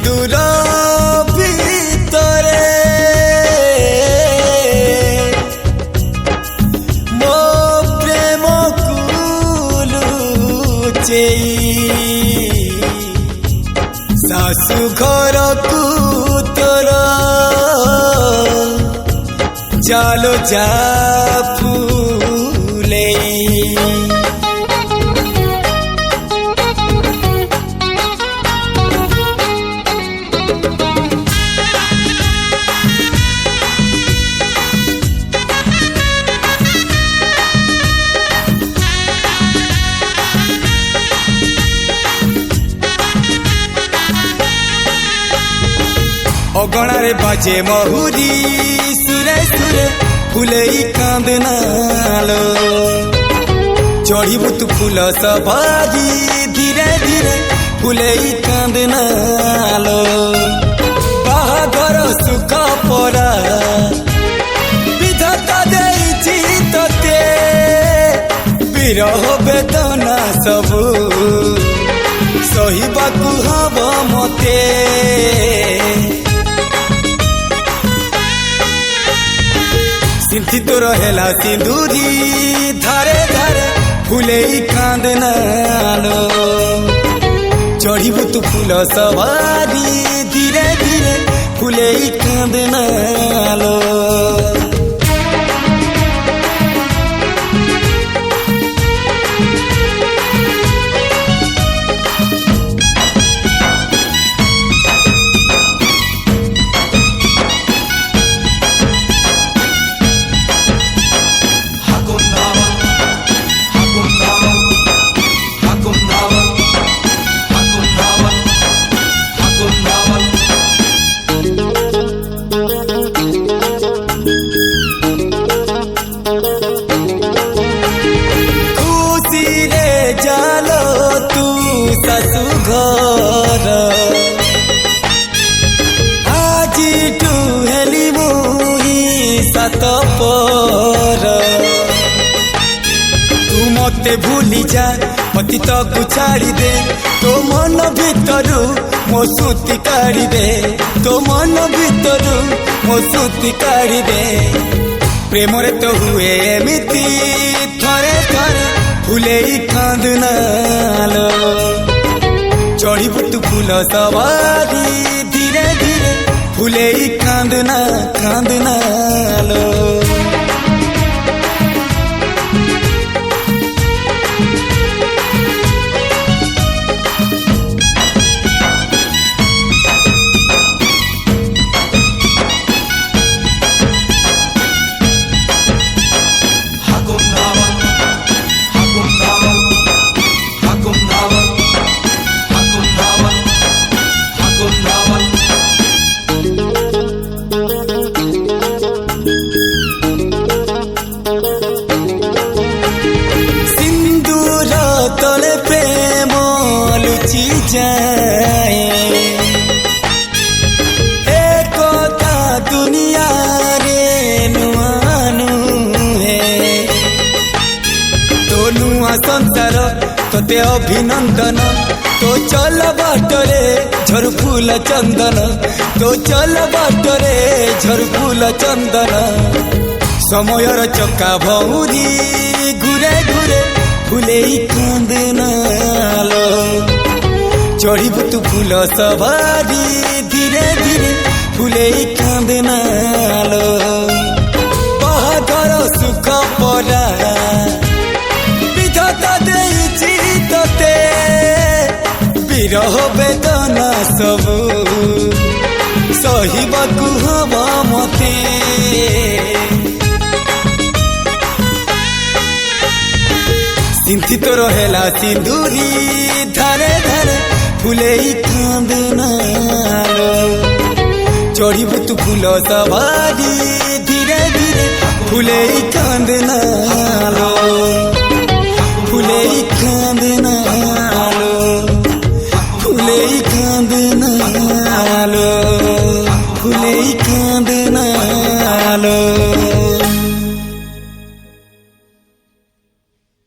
सिंदूर भितरे मो प्रेम लुचेई सासु घर को तोर जालो जा फूले अगणारे बाजे महुरी सुरे सुरे फुले कांदनालो चढ़ीबू तू फूल सवारी धीरे धीरे फुले कांदनालो बाहागर सुख परा विधाता देइछि तते विरह वेदना सबू सहिबाकू हब मते सिंथी तो रहेला सिंदूरी धारे धारे फूले कांदनालो चढ़ीबू तू फूल सवारी धीरे धीरे फूले कांदनालो सासु घर आज टू हेली मुही सात पर तू मते भूली जा अतीत को छाड़ी दे तो मन भितरु मो सुती काढ़ी दे तो मन भितरु मो सुती काढ़ी दे प्रेम रे तो हुए एमिति थरे थरे फूले कांदनालो चढ़ीबू तू फूल सवारी धीरे धीरे फूले कांदनालो तले प्रेम लुचि जाए एक दुनिया रे नुआनु है तो नुआ संसार तोते अभिनंदन तो चल बाटरे झर फूल चंदन तो चल बाटरे झर फूल चंदन समयर चक्का भौरी घुरे घुरे फूले कांदनालो चढ़ीबू तू फूल सवारी धीरे धीरे फूले कांदनालो बाहागर सुख परा विधाता देइछि तते विरह वेदना सबू सहिबाकू हब मते सिंथी तो रहेला सिंदूरी धारे धारे फूले कांदनालो चढ़ीबू तू फूल सवारी धीरे धीरे फूले कांदनालो।